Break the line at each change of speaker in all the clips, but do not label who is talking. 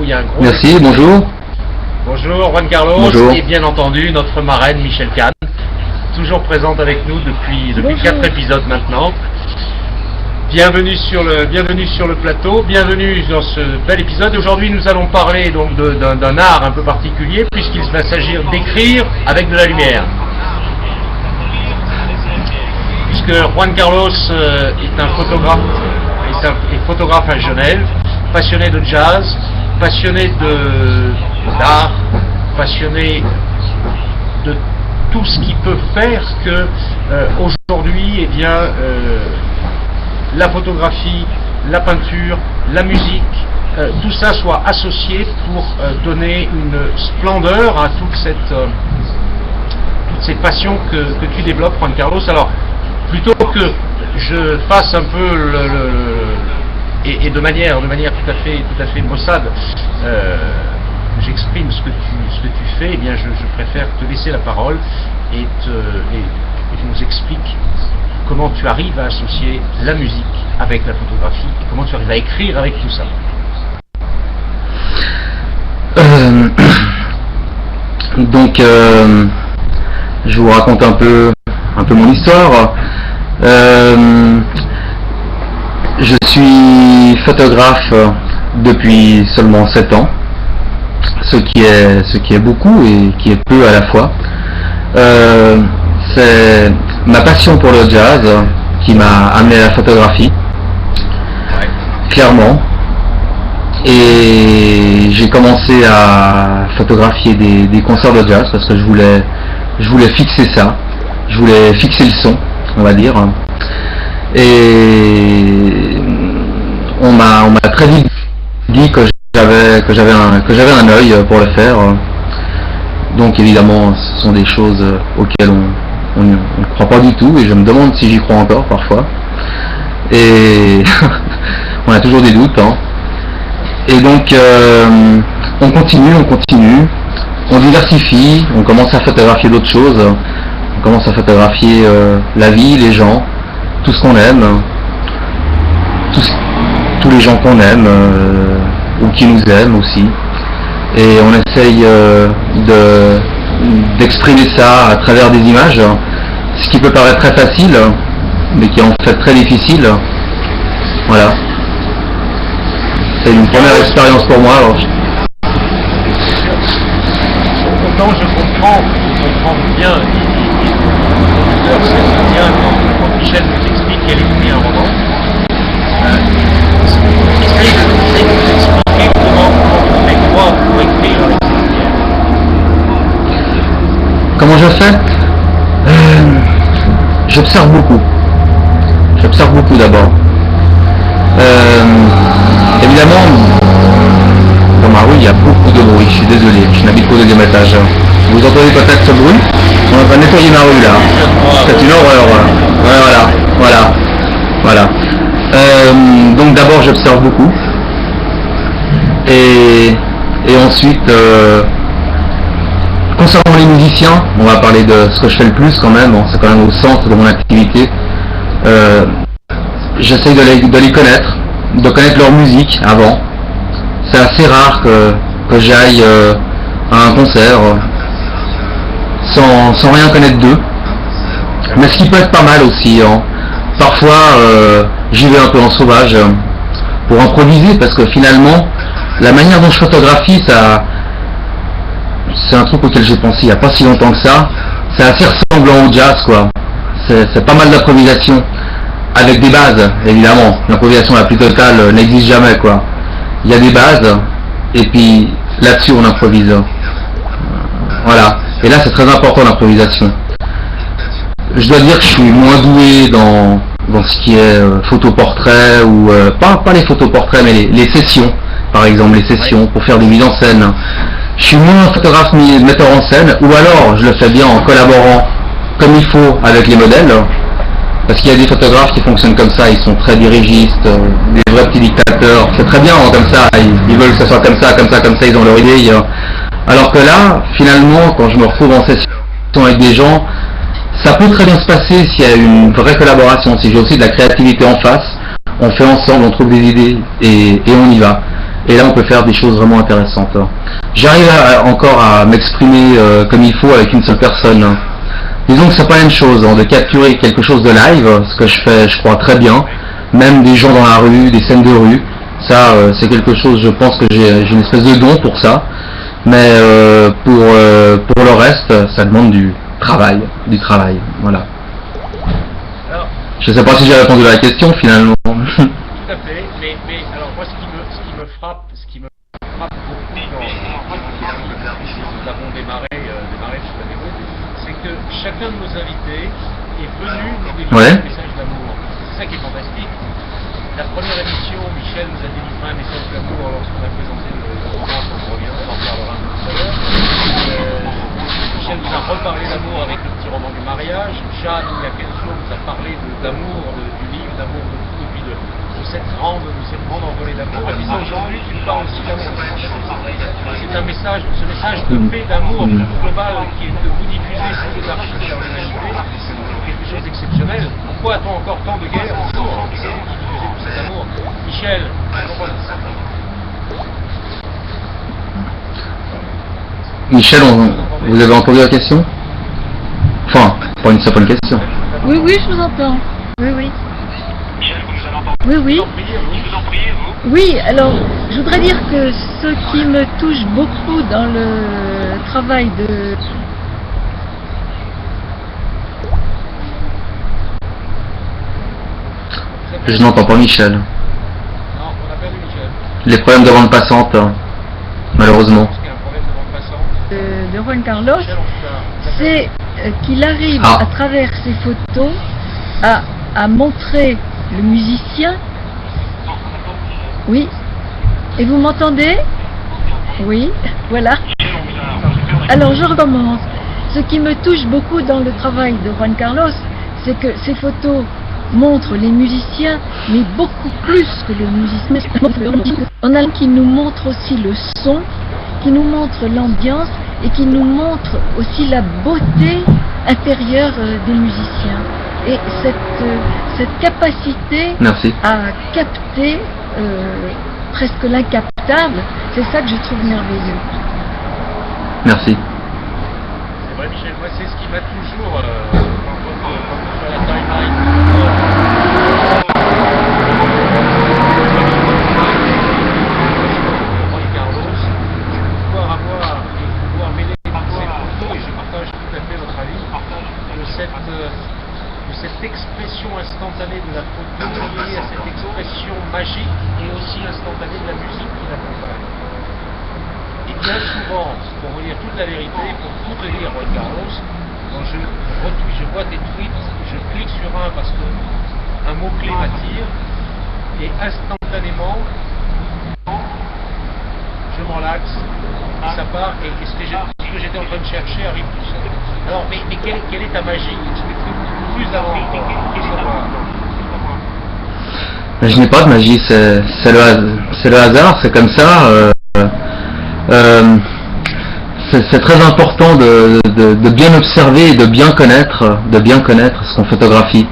où il y a un gros...
Merci, bonjour.
Bonjour Juan Carlos. Bonjour. Et bien entendu notre marraine Michel Kahn, toujours présente avec nous depuis 4 épisodes maintenant. Bienvenue sur le plateau, bienvenue dans ce bel épisode. Aujourd'hui nous allons parler donc d'un art un peu particulier puisqu'il va s'agir d'écrire avec de la lumière. Puisque Juan Carlos est un photographe à Genève, passionné de jazz, passionné d'art, passionné de tout ce qui peut faire que aujourd'hui, la photographie, la peinture, la musique, tout ça soit associé pour donner une splendeur à toutes ces passions que tu développes, Juan Carlos. Alors, plutôt que je fasse un peu et de manière tout à fait maussade, j'exprime ce que tu fais, eh bien je préfère te laisser la parole et tu nous expliques comment tu arrives à associer la musique avec la photographie et comment tu arrives à écrire avec tout ça.
Donc, je vous raconte un peu mon histoire. Je suis photographe depuis seulement 7 ans, ce qui est beaucoup et qui est peu à la fois. C'est ma passion pour le jazz qui m'a amené à la photographie, clairement. Et j'ai commencé à photographier des concerts de jazz parce que je voulais fixer ça, je voulais fixer le son, on va dire. Et on m'a très vite dit que j'avais un œil pour le faire. Donc évidemment, ce sont des choses auxquelles on ne croit pas du tout, et je me demande si j'y crois encore parfois. Et on a toujours des doutes, hein. Et donc on continue, on diversifie, on commence à photographier d'autres choses, on commence à photographier la vie, les gens, tout ce qu'on aime, tous les gens qu'on aime ou qui nous aiment aussi. Et on essaye d'exprimer ça à travers des images, ce qui peut paraître très facile, mais qui est en fait très difficile. Voilà. C'est une première expérience pour moi. Alors.
Autant je comprends bien, c'est bien quand Michel nous explique qu'elle écrit un roman. Essaye de nous expliquer comment on fait quoi pour écrire avec cette lumière.
Comment je fais J'observe beaucoup. J'observe beaucoup d'abord. Évidemment, dans ma rue, il y a beaucoup de bruit. Je suis désolé, je n'habite qu'au 2e étage. Vous entendez peut-être ce bruit? On va nettoyer ma rue là. C'est une horreur. Voilà. Donc d'abord j'observe beaucoup. Et ensuite, concernant les musiciens, on va parler de ce que je fais le plus quand même. C'est quand même au centre de mon activité. J'essaye de les connaître, de connaître leur musique avant. C'est assez rare que j'aille à un concert sans rien connaître d'eux. Mais ce qui peut être pas mal aussi, hein. Parfois j'y vais un peu en sauvage pour improviser, parce que finalement la manière dont je photographie, c'est un truc auquel j'ai pensé il n'y a pas si longtemps que ça. C'est assez ressemblant au jazz, quoi. C'est pas mal d'improvisation. Avec des bases, évidemment. L'improvisation la plus totale n'existe jamais, quoi. Il y a des bases, et puis là-dessus on improvise. Voilà. Et là c'est très important l'improvisation. Je dois dire que je suis moins doué dans ce qui est photoportrait, ou pas les photoportraits, mais les sessions, par exemple, les sessions pour faire des mises en scène. Je suis moins photographe metteur en scène, ou alors je le fais bien en collaborant comme il faut avec les modèles. Parce qu'il y a des photographes qui fonctionnent comme ça, ils sont très dirigistes, des vrais petits dictateurs. C'est très bien comme ça, ils veulent que ça soit comme ça, ils ont leur idée. Alors que là, finalement, quand je me retrouve en session avec des gens, ça peut très bien se passer s'il y a une vraie collaboration, si j'ai aussi de la créativité en face, on fait ensemble, on trouve des idées et on y va. Et là, on peut faire des choses vraiment intéressantes. J'arrive encore à m'exprimer comme il faut avec une seule personne. Disons que c'est pas la même chose de capturer quelque chose de live, ce que je fais, je crois, très bien. Même des gens dans la rue, des scènes de rue. Ça, c'est quelque chose, je pense que j'ai une espèce de don pour ça. Mais pour le reste, ça demande du travail. Voilà.
Alors,
je sais pas si j'ai répondu à la question finalement.
tout à fait. Mais alors moi, ce qui me frappe beaucoup nous avons démarré chez Taméro, c'est que chacun de nos invités est venu nous délivrer un message d'amour. C'est ça qui est fantastique. La première émission, Michel nous a délivré un message d'amour lorsqu'on a présenté le roman, on revient, on en parlera un peu tout à l'heure. Michel nous a reparlé d'amour avec le petit roman du mariage. Jeanne, il y a 15 jours, nous a parlé d'amour du livre, d'amour de cette grande envolée d'amour. Et puis aujourd'hui, tu nous parles aussi d'amour. C'est un message, ce message de paix, d'amour global qui est de vous diffuser sur les archives de l'humanité. Quelque chose d'exceptionnel. Pourquoi a-t-on encore tant de guerres autour qui diffuser tout cet amour? Michel,
Michel, vous avez entendu la question? Enfin, pas une seule question.
Oui, je vous entends. Oui.
Michel, vous nous avez entendu?
Oui.
Vous en priez, vous?
Oui, alors, je voudrais dire que ce qui me touche beaucoup dans le travail de...
Je n'entends pas Michel.
Non, on a perdu Michel.
Les problèmes de bande passante, malheureusement.
De Juan Carlos, c'est qu'il arrive à travers ses photos à montrer le musicien. Oui. Et vous m'entendez? Oui, voilà. Alors je recommence. Ce qui me touche beaucoup dans le travail de Juan Carlos, c'est que ces photos montrent les musiciens, mais beaucoup plus que le musicien. On a qui nous montre aussi le son, qui nous montre l'ambiance et qui nous montre aussi la beauté intérieure des musiciens. Et cette capacité à capter presque l'incaptable, c'est ça que je trouve merveilleux.
Merci.
C'est vrai, Michel, moi c'est ce qui m'a toujours quand on fait la timeline. Cette expression instantanée de la photo liée à cette expression magique et aussi instantanée de la musique qui l'accompagne. Et bien souvent, pour vous dire toute la vérité, pour tout te dire, Juan Carlos, quand je vois tes tweets, je clique sur un parce que un mot-clé m'attire et instantanément, je me relaxe, et ça part, et ce que j'étais en train de chercher arrive tout seul. Alors, mais quelle est ta magie? Explique-nous plus avant.
Je n'ai pas de magie, c'est le hasard, c'est comme ça. C'est très important de bien observer et de bien connaître ce qu'on photographie.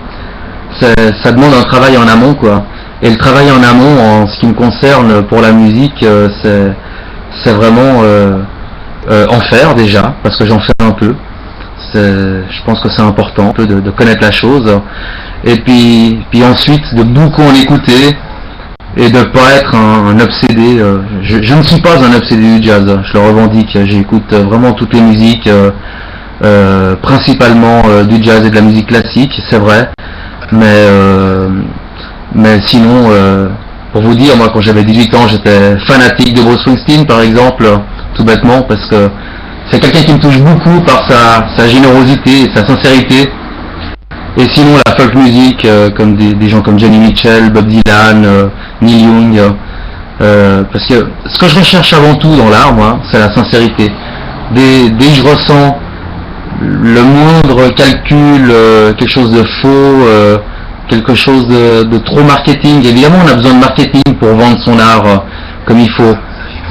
Ça demande un travail en amont, quoi. Et le travail en amont, en ce qui me concerne pour la musique, c'est vraiment en faire déjà, parce que j'en fais un peu. Je pense que c'est important un peu de connaître la chose. Et puis ensuite de beaucoup en écouter et de pas être un obsédé. Je ne suis pas un obsédé du jazz, je le revendique. J'écoute vraiment toutes les musiques, principalement du jazz et de la musique classique, c'est vrai. Mais sinon, pour vous dire, moi quand j'avais 18 ans, j'étais fanatique de Bruce Springsteen par exemple, tout bêtement, parce que c'est quelqu'un qui me touche beaucoup par sa générosité et sa sincérité. Et sinon la folk music, comme des gens comme Johnny Mitchell, Bob Dylan, Neil Young, parce que ce que je recherche avant tout dans l'art, moi, c'est la sincérité. Dès que je ressens le moindre calcul, quelque chose de faux, quelque chose de trop marketing, évidemment on a besoin de marketing pour vendre son art comme il faut,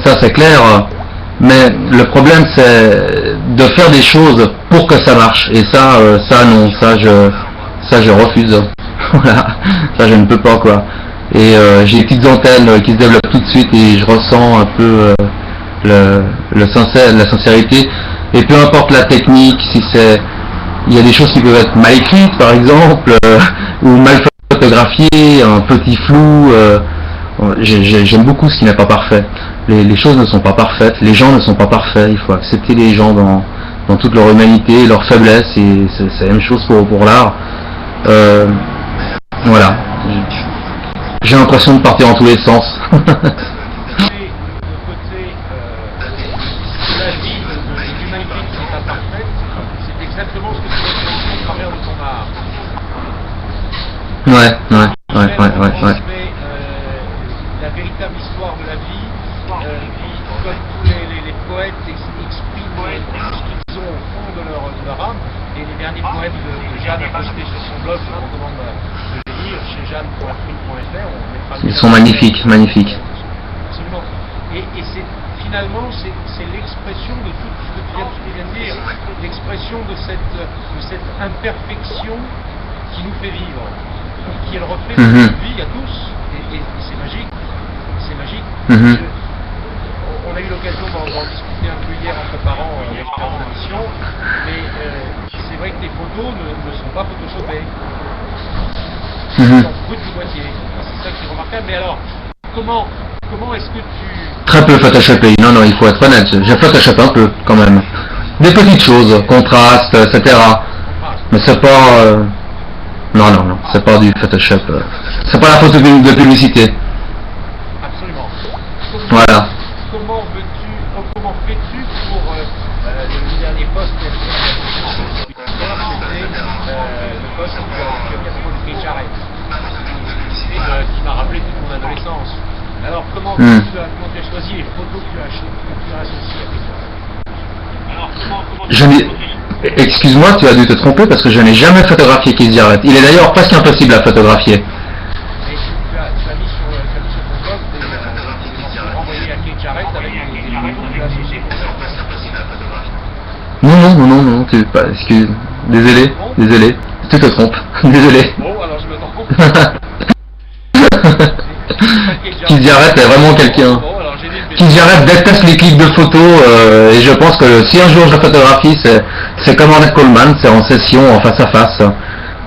ça c'est clair. Mais le problème c'est de faire des choses pour que ça marche. Et ça non, ça je refuse. Voilà, ça je ne peux pas quoi. Et j'ai des petites antennes qui se développent tout de suite et je ressens un peu la sincérité. Et peu importe la technique, si c'est, il y a des choses qui peuvent être mal écrites par exemple, ou mal photographiées, un petit flou. J'aime beaucoup ce qui n'est pas parfait. Les choses ne sont pas parfaites, les gens ne sont pas parfaits. Il faut accepter les gens dans toute leur humanité, leur faiblesse, et c'est la même chose pour l'art. Voilà. J'ai l'impression de partir en tous les sens. Ouais.
La véritable histoire de la vie, comme tous les poètes expriment ce qu'ils ont au fond de leur âme, et les derniers poèmes de Jeanne a posté sur son blog, je vous recommande de les lire, chez jeanne.free.fr.
Ils sont magnifiques.
Absolument. Et c'est finalement, c'est l'expression de tout ce que tu viens de dire, l'expression de cette imperfection qui nous fait vivre, qui est le reflet de notre vie à tous, et c'est magique. On a eu l'occasion d'en discuter un peu hier en préparant l'émission, mais c'est vrai que les photos ne sont pas photoshopées. Elles sont brutes du boîtier. C'est ça qui est remarquable. Mais alors, comment est-ce que tu...
Très peu photoshopé. Non, il faut être honnête. J'ai photoshopé un peu quand même. Des petites choses, contraste, etc. Mais c'est pas... Non, c'est pas du Photoshop. C'est pas la photo de publicité.
Absolument.
Voilà.
Comment fais-tu pour le dernier poste c'était le poste que tu as mis à propos de Keith Jarrett, qui m'a rappelé toute mon adolescence. Alors comment tu as choisi les photos que tu as associées à Keith Jarrett?
Excuse-moi, tu as dû te tromper parce que je n'ai jamais photographié Keith Jarrett. Il est d'ailleurs presque impossible à photographier.
Et tu as mis sur ton blog des renvoyés à Keith Jarrett avec des photos que tu as associées.
Non, excuse. Désolé. Tu te trompes. Désolé.
Bon, alors je me trompe.
Keith Jarrett est vraiment quelqu'un. Keith Jarrett déteste les clics de photos et je pense que si un jour je le photographie, c'est comme Ornette Coleman, c'est en session, en face à face.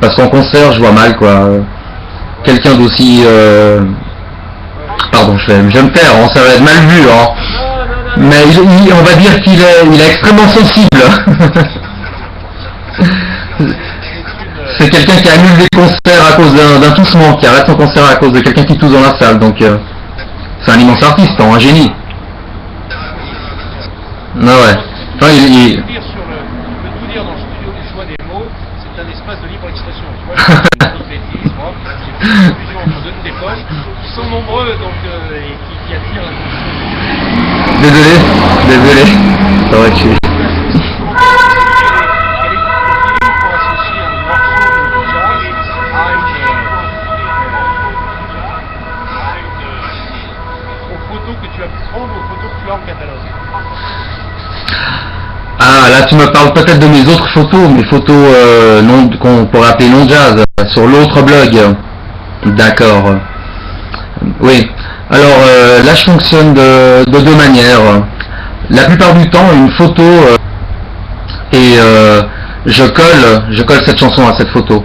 Parce qu'en concert, je vois mal quoi. Quelqu'un d'aussi... Pardon, je vais me taire, ça va être mal vu. Hein. Mais on va dire qu'il est extrêmement sensible. C'est quelqu'un qui annule des concerts à cause d'un toussement, qui arrête son concert à cause de quelqu'un qui tousse dans la salle. Donc c'est un immense artiste, un génie. Non, ouais. Enfin,
Je peux tout dire dans le studio du choix des mots, c'est un espace de libre expression. Tu vois, j'ai bêtises, moi, j'ai fait une fusion entre deux de tes postes, qui sont nombreux donc, et qui attirent la
Désolé. Ça va tuer. Ah, là tu me parles peut-être de mes autres photos, mes photos qu'on pourrait appeler non jazz, sur l'autre blog. D'accord. Oui. Alors là je fonctionne de deux manières. La plupart du temps une photo et je colle cette chanson à cette photo.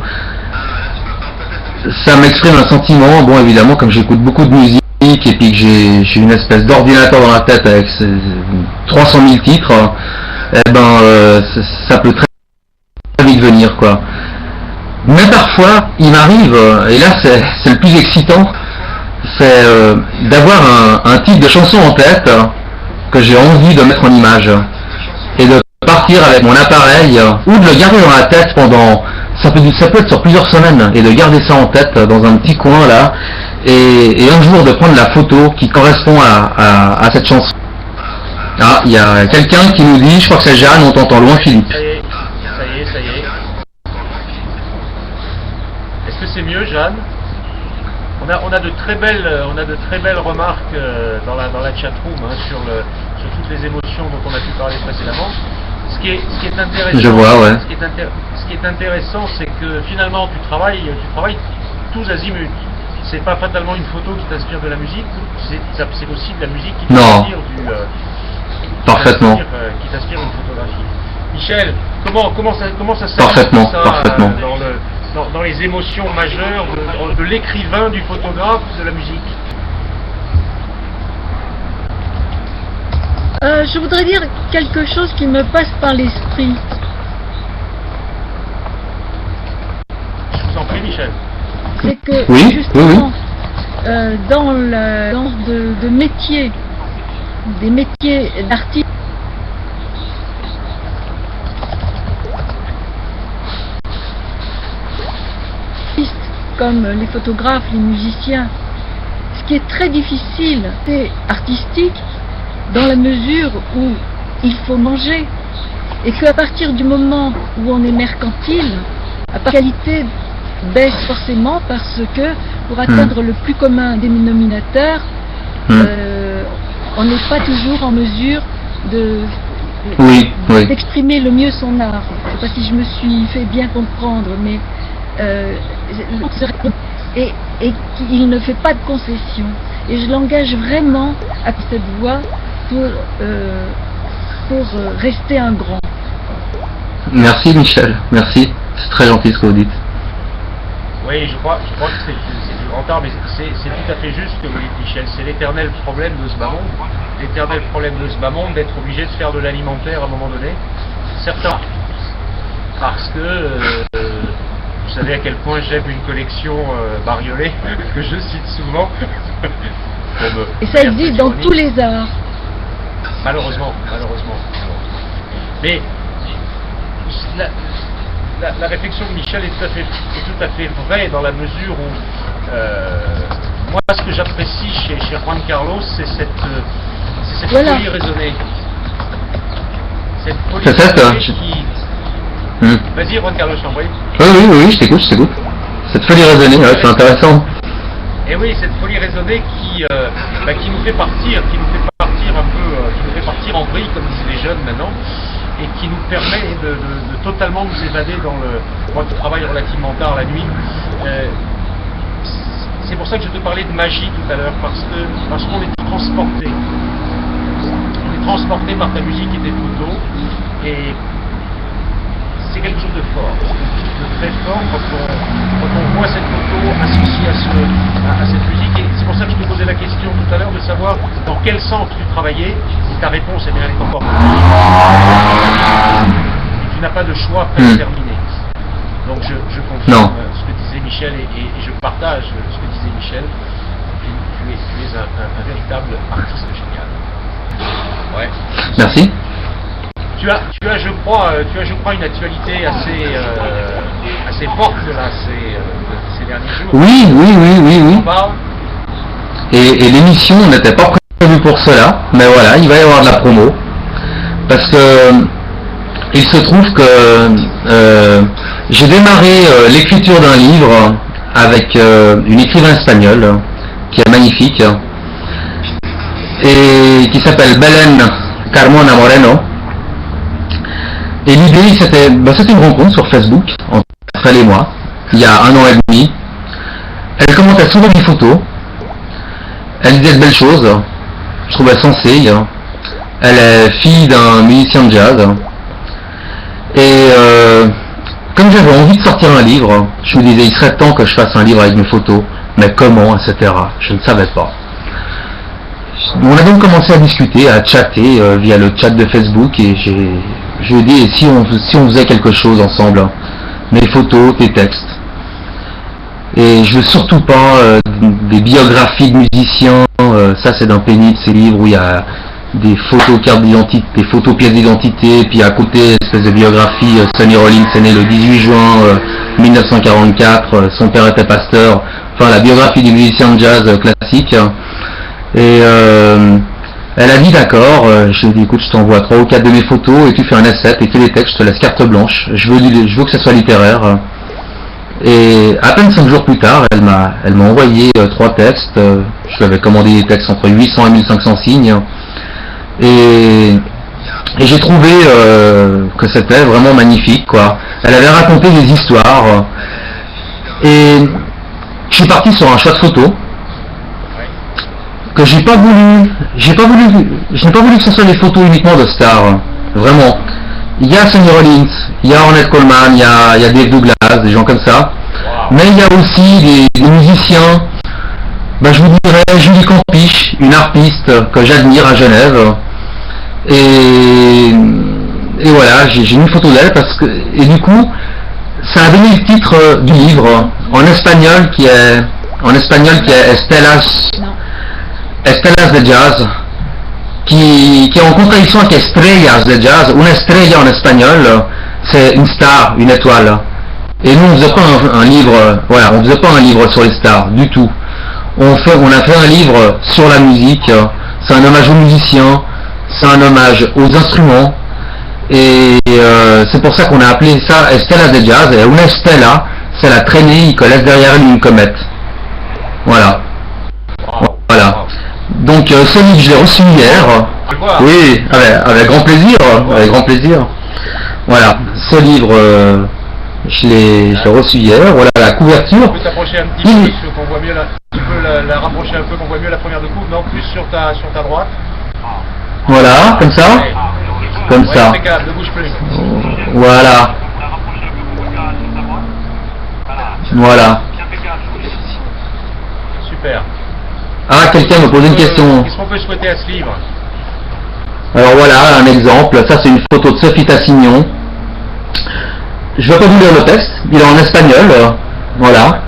Ça m'exprime un sentiment, bon évidemment comme j'écoute beaucoup de musique et puis que j'ai une espèce d'ordinateur dans la tête avec 300 000 titres, eh ben ça peut très vite venir quoi. Mais parfois il m'arrive, et là c'est le plus excitant, c'est d'avoir un titre de chanson en tête que j'ai envie de mettre en image et de partir avec mon appareil ou de le garder dans la tête pendant, ça peut être sur plusieurs semaines, et de garder ça en tête dans un petit coin là, et un jour de prendre la photo qui correspond à cette chanson. Ah, il y a quelqu'un qui nous dit, je crois que c'est Jeanne, on t'entend loin Philippe.
Ça y est. Est-ce que c'est mieux Jeanne? On a de très belles remarques dans la chatroom sur toutes les émotions dont on a pu parler précédemment. Ce qui est intéressant,
je vois, ouais.
Ce qui est intéressant, c'est que finalement tu travailles tous azimuts. c'est pas fatalement une photo qui t'inspire de la musique, c'est aussi de la musique qui
Non.
t'inspire
Parfaitement.
qui t'inspire une photographie. Michel, comment ça s'est
Parfaitement,
ça,
parfaitement.
dans les émotions majeures de l'écrivain, du photographe, de la musique?
Je voudrais dire quelque chose qui me passe par l'esprit.
Je vous en prie, Michel.
C'est que
Oui,
justement, dans le genre de métier, des métiers d'artiste, comme les photographes, les musiciens, ce qui est très difficile, c'est artistique, dans la mesure où il faut manger, et qu'à partir du moment où on est mercantile, la qualité baisse forcément parce que pour atteindre le plus commun dénominateur, on n'est pas toujours en mesure d'exprimer le mieux son art. Je ne sais pas si je me suis fait bien comprendre, mais et qu'il ne fait pas de concessions. Et je l'engage vraiment à cette voie pour rester un grand.
Merci Michel, merci. C'est très gentil ce que vous dites.
Oui, je crois que c'est du grand art, mais c'est tout à fait juste ce que vous dites, Michel. C'est l'éternel problème de ce bas monde. L'éternel problème de ce bas monde d'être obligé de faire de l'alimentaire à un moment donné. Certains, parce que vous savez à quel point j'aime une collection bariolée, que je cite souvent.
Et ça existe dans tous les arts.
Malheureusement. Mais la réflexion de Michel est tout à fait vraie dans la mesure où moi ce que j'apprécie chez Juan Carlos, c'est cette folie raisonnée. Cette folie raisonnée qui... Vas-y Juan Carlos, je t'en prie.
Oui, je t'écoute. Cette folie raisonnée, c'est intéressant.
Et oui, cette folie raisonnée qui nous fait partir en vrille, comme disent les jeunes maintenant, et qui nous permet de totalement nous évader dans le... Moi qui travaille relativement tard la nuit, c'est pour ça que je te parlais de magie tout à l'heure, parce qu'on est transporté. On est transporté par ta musique et tes photos, et c'est quelque chose de fort, de très fort quand on voit cette photo associée à cette musique. Et c'est pour ça que je te posais la question tout à l'heure de savoir dans quel sens tu travaillais, et ta réponse elle est encore plus. Et tu n'as pas de choix prédéterminé. Donc je confirme ce que disait Michel et je partage ce que disait Michel. Tu es un véritable artiste génial. Ouais.
Merci.
Tu as, je crois, une actualité assez forte là, ces derniers jours.
Oui. Et l'émission n'était pas prévue pour cela, mais voilà, il va y avoir de la promo. Parce que il se trouve que j'ai démarré l'écriture d'un livre avec une écrivaine espagnole qui est magnifique et qui s'appelle Belén Carmona Moreno. Et l'idée, c'était une rencontre sur Facebook, entre elle et moi, il y a 1 an et demi. Elle commentait souvent mes photos, elle disait de belles choses, je trouvais sensée. Elle est fille d'un musicien de jazz. Et comme j'avais envie de sortir un livre, je me disais, il serait temps que je fasse un livre avec mes photos, mais comment, etc. Je ne savais pas. On a donc commencé à discuter, à chatter via le chat de Facebook, et je lui ai dit, si on faisait quelque chose ensemble, mes photos, tes textes. Et je veux surtout pas des biographies de musiciens, ça c'est d'un pénible, ces livres où il y a des photos cartes d'identité, des photos pièces d'identité, puis à côté, espèce de biographie, Sonny Rollins est né le 18 juin 1944, son père était pasteur, enfin la biographie du musicien de jazz classique. Et elle a dit d'accord, je lui ai dit écoute, je t'envoie 3 ou 4 de mes photos et tu fais un asset et tous les textes, je te laisse carte blanche, je veux que ça soit littéraire. Et à peine 5 jours plus tard, elle m'a envoyé 3 textes, je lui avais commandé des textes entre 800 et 1500 signes, et j'ai trouvé que c'était vraiment magnifique, quoi. Elle avait raconté des histoires, et je suis parti sur un choix de photo que je n'ai pas voulu que ce soit des photos uniquement de stars, vraiment. Il y a Sonny Rollins, il y a Ornette Coleman, il y a Dave Douglas, des gens comme ça, mais il y a aussi des musiciens, je vous dirais Julie Campiche, une harpiste que j'admire à Genève, et voilà, j'ai mis une photo d'elle et du coup, ça a donné le titre du livre en espagnol qui est Estelas de Jazz, qui est en contradiction avec Estrellas de Jazz. Una estrella en espagnol, c'est une star, une étoile. Et nous, on faisait pas un livre, on faisait pas un livre sur les stars, du tout. On a fait un livre sur la musique, c'est un hommage aux musiciens, c'est un hommage aux instruments, et c'est pour ça qu'on a appelé ça Estelas de Jazz, et una estella, c'est la traînée que laisse derrière elle une comète. Voilà. Voilà. Donc ce livre, je l'ai reçu hier. Oui, avec grand plaisir, avec grand plaisir. Voilà, ce livre, je l'ai reçu hier. Voilà la couverture.
Tu peux t'approcher un petit peu, qu'on voit mieux tu peux la rapprocher un peu, qu'on voit mieux la première de coupe, non, plus sur ta droite.
Voilà, comme ça. Comme ça.
Ne bouge plus.
Voilà. Voilà.
Super.
Ah, quelqu'un me posait une question.
Qu'est-ce qu'on peut souhaiter à ce livre?
Alors voilà, un exemple. Ça, c'est une photo de Sophie Tassignon. Je ne vais pas vous lire le texte. Il est en espagnol. Voilà.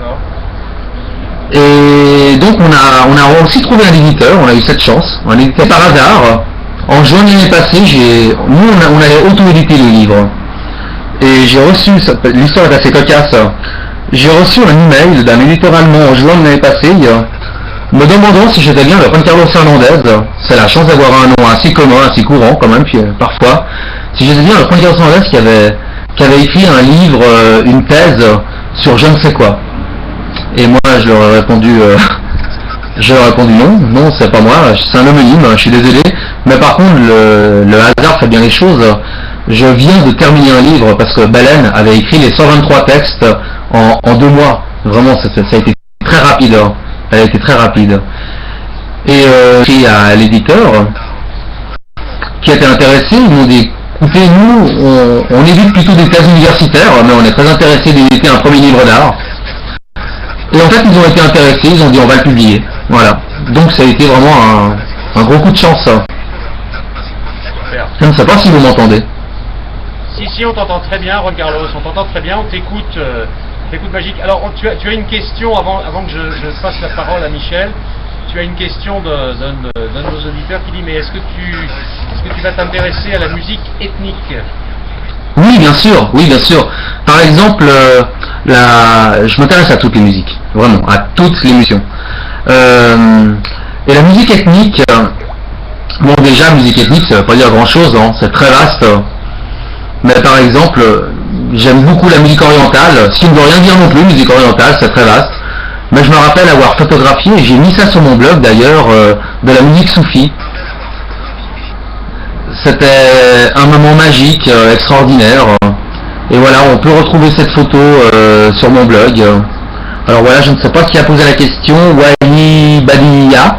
Et donc, on a aussi trouvé un éditeur. On a eu cette chance. Un éditeur par hasard. En juin de l'année passée, nous, on avait auto-édité le livre. Et j'ai reçu, l'histoire est assez cocasse. J'ai reçu un email d'un éditeur allemand en juin de l'année passée, me demandant si j'étais bien le Juan Carlos Hernandez. C'est la chance d'avoir un nom assez commun, assez courant quand même, puis parfois. Si j'étais bien le Juan Carlos Hernandez qui avait écrit un livre, une thèse sur je ne sais quoi. Et moi, je leur ai répondu non, c'est pas moi, c'est un homonyme, je suis désolé. Mais par contre, le hasard fait bien les choses. Je viens de terminer un livre parce que Baleine avait écrit les 123 textes en 2 mois. Vraiment, ça a été très rapide. Elle a été très rapide. Et écrit à l'éditeur qui était intéressé, ils m'ont dit écoutez, nous, on édite plutôt des thèses universitaires, mais on est très intéressé d'éditer un premier livre d'art. Et en fait, ils ont été intéressés, ils ont dit on va le publier. Voilà. Donc ça a été vraiment un gros coup de chance. Je ne sais pas si vous m'entendez.
Si, on t'entend très bien, Juan Carlos, on t'entend très bien, on t'écoute magique. Alors, tu as une question, avant que je passe la parole à Michel, tu as une question d'un de nos auditeurs qui dit, mais est-ce que tu vas t'intéresser à la musique ethnique?
Oui, bien sûr. Par exemple, je m'intéresse à toutes les musiques, vraiment, à toutes les musiques. Et la musique ethnique, bon déjà, musique ethnique, ça ne veut pas dire grand-chose, hein, c'est très vaste. Mais par exemple, j'aime beaucoup la musique orientale, ce qui ne veut rien dire non plus, musique orientale, c'est très vaste. Mais je me rappelle avoir photographié, et j'ai mis ça sur mon blog d'ailleurs, de la musique soufie. C'était un moment magique, extraordinaire. Et voilà, on peut retrouver cette photo sur mon blog. Alors voilà, je ne sais pas qui a posé la question, Wali Badiya.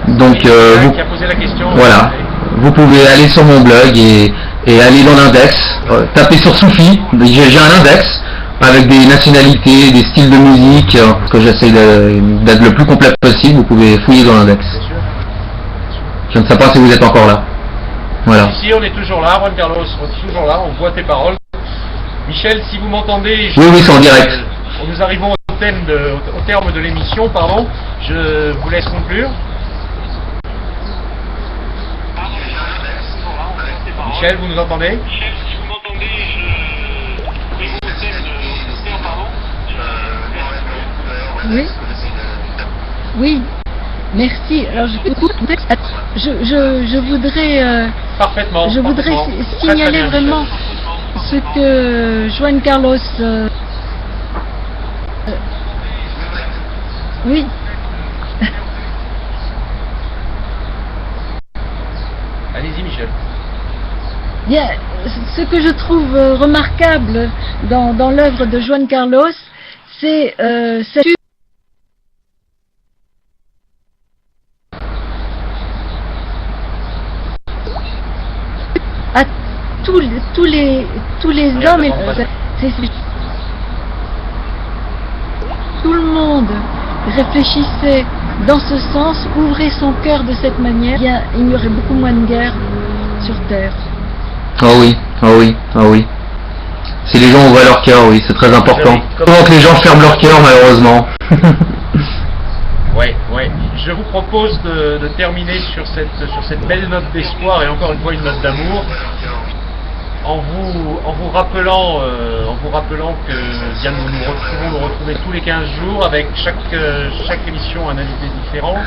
Donc
qui a posé la question,
voilà, vous pouvez aller sur mon blog et aller dans l'index, taper sur Soufi, j'ai un index avec des nationalités, des styles de musique, que j'essaie d'être le plus complet possible, vous pouvez fouiller dans l'index. Je ne sais pas si vous êtes encore là. Voilà.
Ici on est toujours là, Juan Carlos, on est toujours là, on voit tes paroles. Michel, si vous m'entendez...
Oui, c'est en direct.
Nous arrivons au terme de l'émission, pardon, je vous laisse conclure. Michel, vous nous entendez?
Michel, si vous m'entendez,
Oui. Oui. Merci. Alors je voudrais
parfaitement.
Je voudrais signaler
très bien,
vraiment ce que Juan Carlos oui.
Allez-y, Michel.
Bien, ce que je trouve remarquable dans l'œuvre de Juan Carlos, c'est cette tous les hommes, tout le monde réfléchissait dans ce sens, ouvrait son cœur de cette manière, il y aurait beaucoup moins de guerres sur Terre.
Oh oui, oh oui, oh oui. Si les gens ouvrent leur cœur, oui, c'est très important. Comment que les gens ferment leur cœur, malheureusement.
Ouais. Je vous propose de terminer sur cette belle note d'espoir et encore une fois une note d'amour, en vous rappelant que bien nous nous retrouver tous les 15 jours avec chaque émission un invité différent.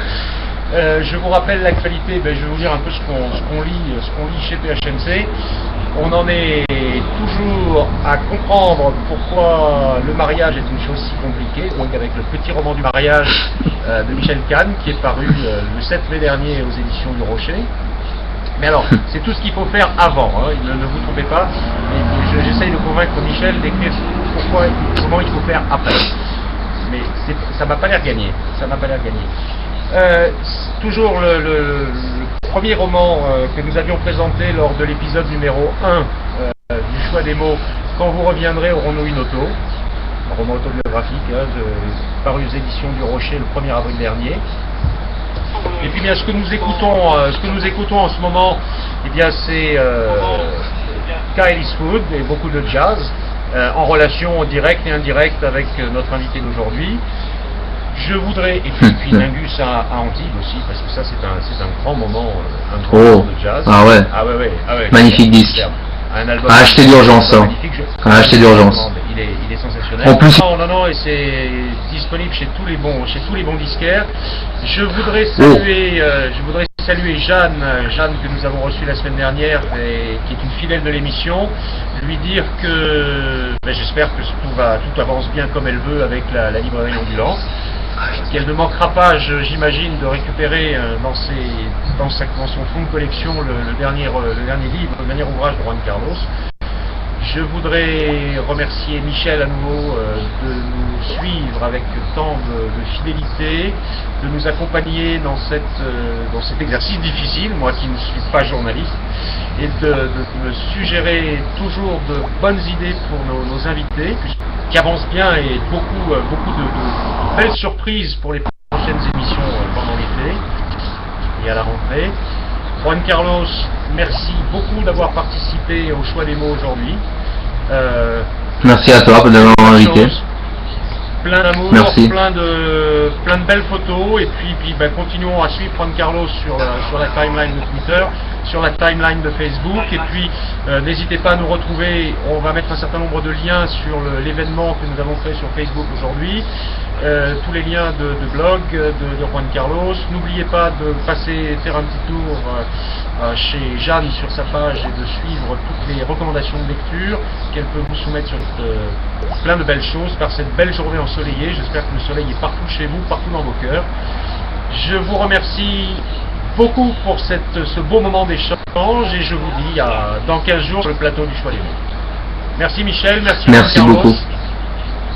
Je vous rappelle l'actualité, je vais vous dire un peu ce qu'on lit chez PHMC. On en est toujours à comprendre pourquoi le mariage est une chose si compliquée, donc avec le petit roman du mariage de Michel Kahn qui est paru le 7 mai dernier aux éditions du Rocher. Mais alors, c'est tout ce qu'il faut faire avant, hein, ne vous trompez pas. J'essaye de convaincre Michel d'écrire comment il faut faire après. Mais ça m'a pas l'air gagné. Toujours le premier roman que nous avions présenté lors de l'épisode numéro 1 du choix des mots, Quand vous reviendrez, aurons-nous une auto, un roman autobiographique paru aux éditions du Rocher le 1er avril dernier. Et puis bien ce que nous écoutons en ce moment, c'est Kyle Eastwood et beaucoup de jazz en relation directe et indirecte avec notre invité d'aujourd'hui. Je voudrais, et puis Mingus à Antibes aussi, parce que ça c'est un grand moment, de jazz.
Ah ouais. Magnifique disque.
Un album
à acheter d'urgence. À acheter d'urgence.
Il est sensationnel.
En plus,
non, et c'est disponible chez tous les bons disquaires. Je voudrais saluer Jeanne que nous avons reçue la semaine dernière et qui est une fidèle de l'émission, lui dire que j'espère que tout avance bien comme elle veut avec la librairie ambulante, qu'elle ne manquera pas, j'imagine, de récupérer dans son fonds de collection le dernier livre, le dernier ouvrage de Juan Carlos. Je voudrais remercier Michel à nouveau de nous suivre avec tant de fidélité, de nous accompagner dans cet exercice difficile, moi qui ne suis pas journaliste, et de me suggérer toujours de bonnes idées pour nos invités, qui avancent bien et beaucoup de belles surprises pour les prochaines émissions pendant l'été et à la rentrée. Juan Carlos, merci beaucoup d'avoir participé au choix des mots aujourd'hui.
Merci à toi de m'avoir invité.
Plein d'amour, plein de belles photos, et puis continuons à suivre Juan Carlos sur la timeline de Twitter, sur la timeline de Facebook, et puis n'hésitez pas à nous retrouver. On va mettre un certain nombre de liens sur l'événement que nous avons fait sur Facebook aujourd'hui, tous les liens de blog de Juan Carlos. N'oubliez pas de faire un petit tour chez Jeanne sur sa page et de suivre toutes les recommandations de lecture qu'elle peut vous soumettre sur plein de belles choses par cette belle journée ensoleillée. J'espère que le soleil est partout chez vous, partout dans vos cœurs. Je vous remercie beaucoup pour ce beau moment d'échange et je vous dis dans 15 jours sur le plateau du choix des mots. Merci Michel, merci
beaucoup.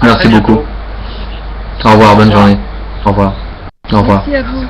Merci beaucoup. Au revoir, bonne journée. Au revoir.
Merci à vous.